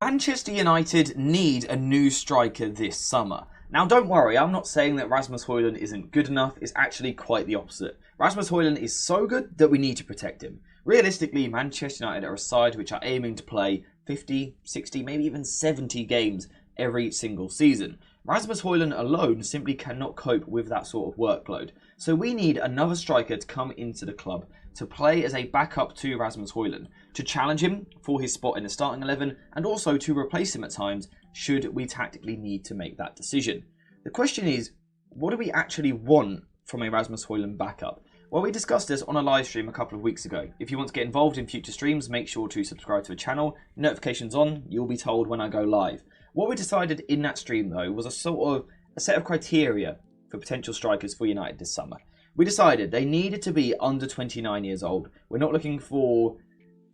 Manchester United need a new striker this summer. Now don't worry, I'm not saying that Rasmus Højlund isn't good enough, it's actually quite the opposite. Rasmus Højlund is so good that we need to protect him. Realistically, Manchester United are a side which are aiming to play 50, 60, maybe even 70 games every single season. Rasmus Højlund alone simply cannot cope with that sort of workload. So we need another striker to come into the club to play as a backup to Rasmus Højlund, to challenge him for his spot in the starting 11 and also to replace him at times should we tactically need to make that decision. The question is, what do we actually want from a Rasmus Højlund backup? Well, we discussed this on a live stream a couple of weeks ago. If you want to get involved in future streams, make sure to subscribe to the channel. Notifications on, you'll be told when I go live. What we decided in that stream though was a set of criteria for potential strikers for United this summer. We decided they needed to be under 29 years old. We're not looking for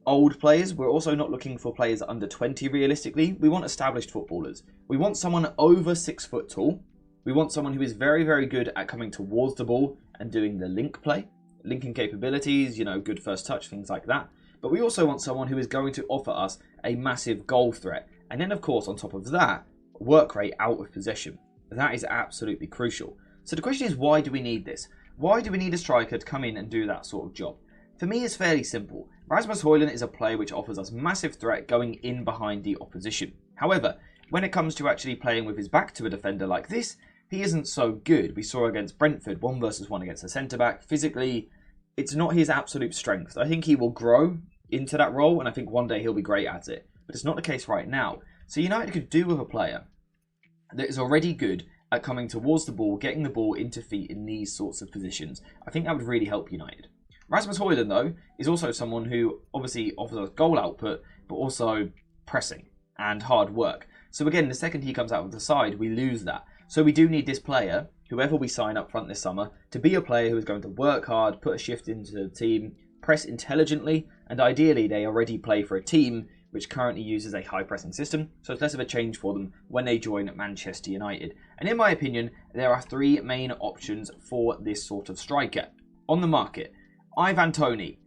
old players. We're also not looking for players under 20 realistically. We want established footballers. We want someone over 6 foot tall. We want someone who is very, very good at coming towards the ball and doing the link play. Linking capabilities, good first touch, things like that. But we also want someone who is going to offer us a massive goal threat. And then, of course, on top of that, work rate out of possession. That is absolutely crucial. So the question is, why do we need this? Why do we need a striker to come in and do that sort of job? For me, it's fairly simple. Rasmus Højlund is a player which offers us massive threat going in behind the opposition. However, when it comes to actually playing with his back to a defender like this, he isn't so good. We saw against Brentford, 1 versus 1 against a centre-back. Physically, it's not his absolute strength. I think he will grow into that role, and I think one day he'll be great at it. But it's not the case right now. So United could do with a player that is already good at coming towards the ball, getting the ball into feet in these sorts of positions. I think that would really help United. Rasmus Højlund, though, is also someone who obviously offers us goal output, but also pressing and hard work. So again, the second he comes out of the side, we lose that. So we do need this player, whoever we sign up front this summer, to be a player who is going to work hard, put a shift into the team, press intelligently, and ideally they already play for a team which currently uses a high pressing system, so it's less of a change for them when they join Manchester United. And in my opinion, there are 3 main options for this sort of striker. On the market, Ivan Toney,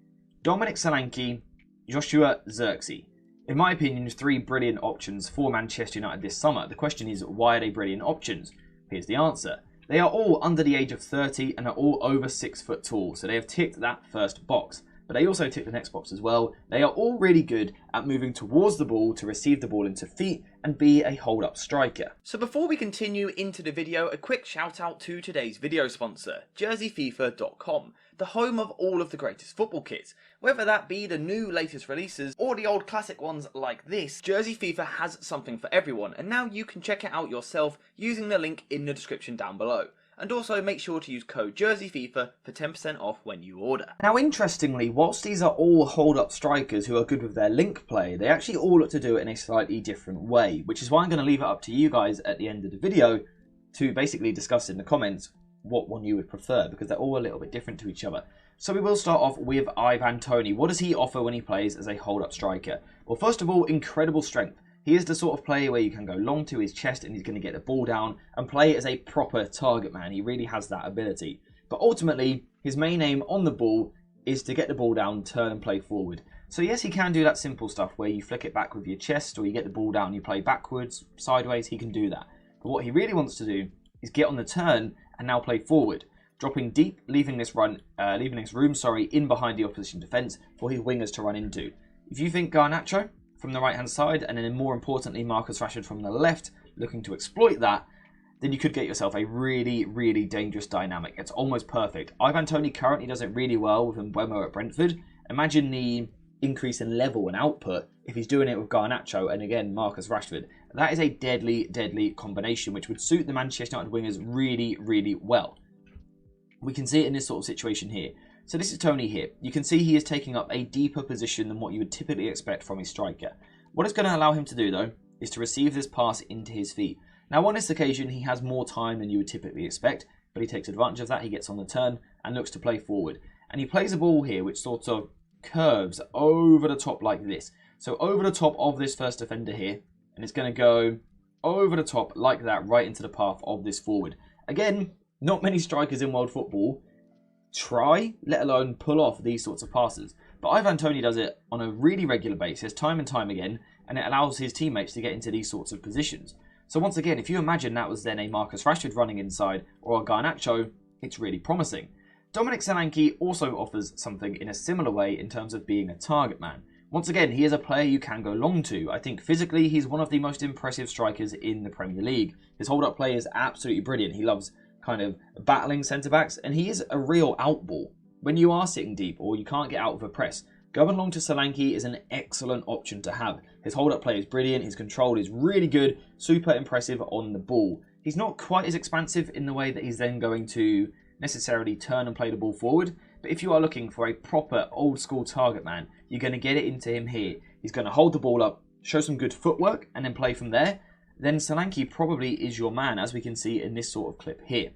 Dominic Solanki, Joshua Xerxe. In my opinion, 3 brilliant options for Manchester United this summer. The question is, why are they brilliant options? Here's the answer. They are all under the age of 30 and are all over 6 foot tall, so they have ticked that first box. But they also tick the next box as well. They are all really good at moving towards the ball to receive the ball into feet and be a hold-up striker. So before we continue into the video, a quick shout out to today's video sponsor, JerseFifa.com, the home of all of the greatest football kits. Whether that be the new latest releases or the old classic ones like this, Jersey FIFA has something for everyone, and now you can check it out yourself using the link in the description down below. And also make sure to use code JerseyFIFA for 10% off when you order. Now interestingly, whilst these are all hold-up strikers who are good with their link play, they actually all look to do it in a slightly different way, which is why I'm going to leave it up to you guys at the end of the video to basically discuss in the comments what one you would prefer, because they're all a little bit different to each other. So we will start off with Ivan Toney. What does he offer when he plays as a hold-up striker? Well, first of all, incredible strength. He is the sort of player where you can go long to his chest and he's going to get the ball down and play as a proper target man. He really has that ability. But ultimately, his main aim on the ball is to get the ball down, turn and play forward. So yes, he can do that simple stuff where you flick it back with your chest or you get the ball down and you play backwards, sideways, he can do that. But what he really wants to do is get on the turn and now play forward, dropping deep, leaving this room in behind the opposition defence for his wingers to run into. If you think Garnacho from the right hand side and then more importantly Marcus Rashford from the left looking to exploit that, then you could get yourself a really, really dangerous dynamic. It's almost perfect. Ivan Toney currently does it really well with Mbeumo at Brentford. Imagine the increase in level and output if he's doing it with Garnacho and again Marcus Rashford. That is a deadly, deadly combination which would suit the Manchester United wingers really, really well. We can see it in this sort of situation here. So this is Toney here. You can see he is taking up a deeper position than what you would typically expect from a striker. What it's going to allow him to do though is to receive this pass into his feet. Now on this occasion he has more time than you would typically expect, but he takes advantage of that. He gets on the turn and looks to play forward. And he plays a ball here which sort of curves over the top like this. So over the top of this first defender here, and it's going to go over the top like that right into the path of this forward. Again, not many strikers in world football try, let alone pull off these sorts of passes. But Ivan Toney does it on a really regular basis, time and time again, and it allows his teammates to get into these sorts of positions. So once again, if you imagine that was then a Marcus Rashford running inside or a Garnacho, it's really promising. Dominic Solanki also offers something in a similar way in terms of being a target man. Once again, he is a player you can go long to. I think physically he's one of the most impressive strikers in the Premier League. His hold-up play is absolutely brilliant. He loves kind of battling centre-backs, and he is a real outball. When you are sitting deep or you can't get out of a press, going long to Solanki is an excellent option to have. His hold-up play is brilliant, his control is really good, super impressive on the ball. He's not quite as expansive in the way that he's then going to necessarily turn and play the ball forward, but if you are looking for a proper old-school target man, you're going to get it into him here. He's going to hold the ball up, show some good footwork, and then play from there. Then Solanki probably is your man, as we can see in this sort of clip here.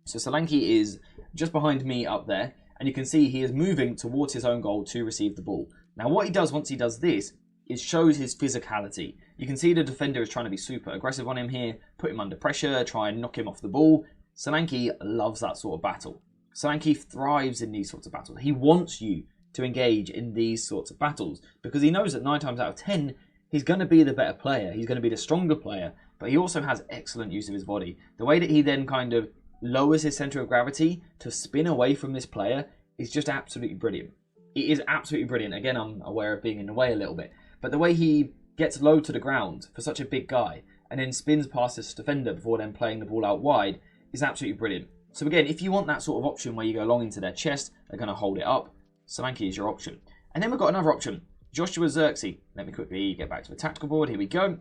So Solanki is just behind me up there, and you can see he is moving towards his own goal to receive the ball. Now what he does once he does this is shows his physicality. You can see the defender is trying to be super aggressive on him here, put him under pressure, try and knock him off the ball. Solanki loves that sort of battle. Solanki thrives in these sorts of battles. He wants you to engage in these sorts of battles because he knows that 9 times out of 10, he's going to be the better player. He's going to be the stronger player, but he also has excellent use of his body. The way that he then kind of lowers his centre of gravity to spin away from this player is just absolutely brilliant. It is absolutely brilliant. Again, I'm aware of being in the way a little bit, but the way he gets low to the ground for such a big guy and then spins past this defender before then playing the ball out wide is absolutely brilliant. So again, if you want that sort of option where you go long into their chest, they're going to hold it up, Solanki is your option. And then we've got another option, Joshua Xerxe. Let me quickly get back to the tactical board. Here we go.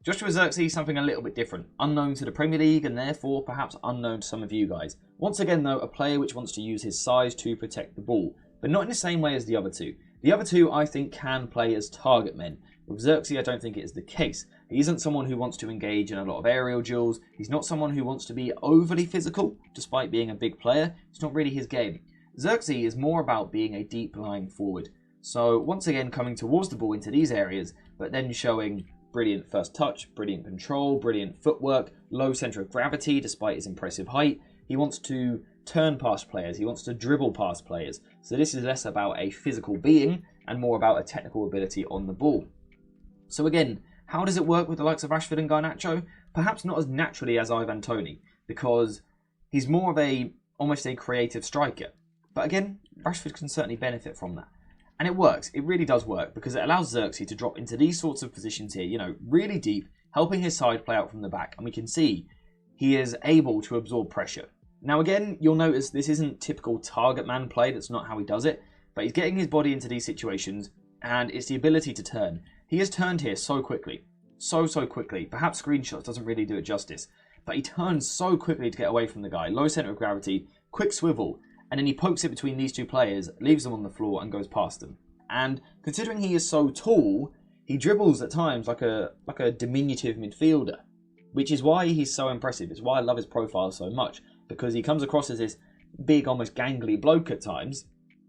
Joshua Xerxe is something a little bit different, unknown to the Premier League and therefore perhaps unknown to some of you guys. Once again though, a player which wants to use his size to protect the ball, but not in the same way as the other two. The other two I think can play as target men. With Xerxe I don't think it is the case. He isn't someone who wants to engage in a lot of aerial duels. He's not someone who wants to be overly physical, despite being a big player. It's not really his game. Xerxe is more about being a deep lying forward. So once again coming towards the ball into these areas, but then showing brilliant first touch, brilliant control, brilliant footwork, low centre of gravity despite his impressive height. He wants to turn past players, he wants to dribble past players. So this is less about a physical being and more about a technical ability on the ball. So again, how does it work with the likes of Rashford and Garnacho? Perhaps not as naturally as Ivan Toney, because he's more of almost a creative striker. But again, Rashford can certainly benefit from that. And it works, it really does work, because it allows Xerxe to drop into these sorts of positions here, you know, really deep, helping his side play out from the back. And we can see he is able to absorb pressure. Now again, you'll notice this isn't typical target man play, that's not how he does it, but he's getting his body into these situations, and it's the ability to turn. He has turned here so quickly, so quickly. Perhaps screenshots doesn't really do it justice, but he turns so quickly to get away from the guy. Low centre of gravity, quick swivel, and then he pokes it between these two players, leaves them on the floor and goes past them. And considering he is so tall, he dribbles at times like a diminutive midfielder, which is why he's so impressive. It's why I love his profile so much, because he comes across as this big, almost gangly bloke at times,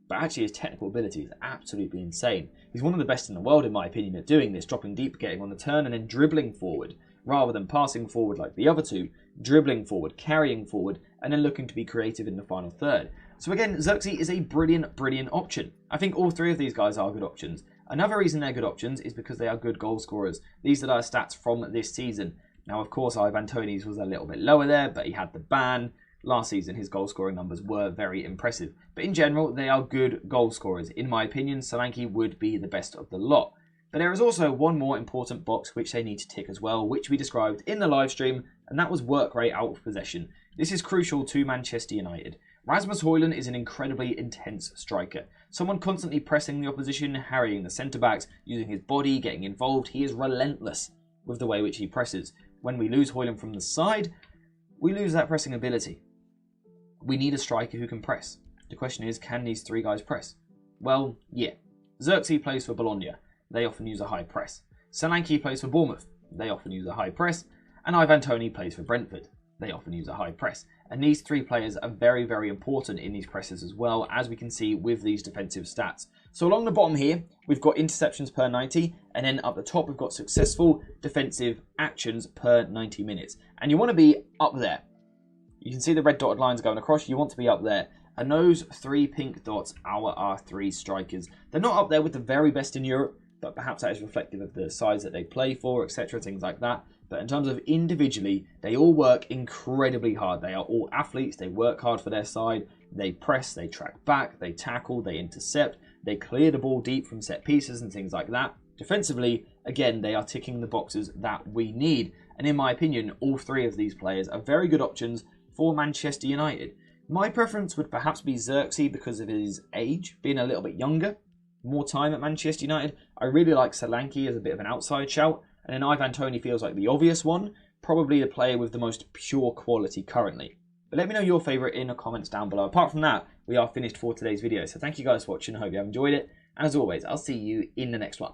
but actually his technical ability is absolutely insane. He's one of the best in the world, in my opinion, at doing this, dropping deep, getting on the turn, and then dribbling forward, rather than passing forward like the other two, dribbling forward, carrying forward, and then looking to be creative in the final third. So again, Xerxe is a brilliant option. I think all three of these guys are good options. Another reason they're good options is because they are good goal scorers. These are their stats from this season. Now, of course, Ivan Toney's was a little bit lower there, but he had the ban. Last season, his goal scoring numbers were very impressive. But in general, they are good goal scorers. In my opinion, Solanki would be the best of the lot. But there is also one more important box which they need to tick as well, which we described in the live stream, and that was work rate out of possession. This is crucial to Manchester United. Rasmus Højlund is an incredibly intense striker. Someone constantly pressing the opposition, harrying the centre-backs, using his body, getting involved. He is relentless with the way which he presses. When we lose Højlund from the side, we lose that pressing ability. We need a striker who can press. The question is, can these three guys press? Well, yeah. Xerxe plays for Bologna. They often use a high press. Solanki plays for Bournemouth. They often use a high press. And Ivan Toney plays for Brentford. They often use a high press. And these three players are very important in these presses as well, as we can see with these defensive stats. So along the bottom here, we've got interceptions per 90, and then up the top we've got successful defensive actions per 90 minutes. And you want to be up there. You can see the red dotted lines going across. You want to be up there. And those three pink dots are our three strikers. They're not up there with the very best in Europe, but perhaps that is reflective of the sides that they play for, etc., things like that. But in terms of individually, they all work incredibly hard. They are all athletes, they work hard for their side, they press, they track back, they tackle, they intercept, they clear the ball deep from set pieces and things like that. Defensively, again, they are ticking the boxes that we need. And in my opinion, all three of these players are very good options for Manchester United. My preference would perhaps be Xerxe because of his age, being a little bit younger, more time at Manchester United. I really like Solanki as a bit of an outside shout. And then Ivan Toney feels like the obvious one, probably the player with the most pure quality currently. But let me know your favourite in the comments down below. Apart from that, we are finished for today's video. So thank you guys for watching. I hope you have enjoyed it. And as always, I'll see you in the next one.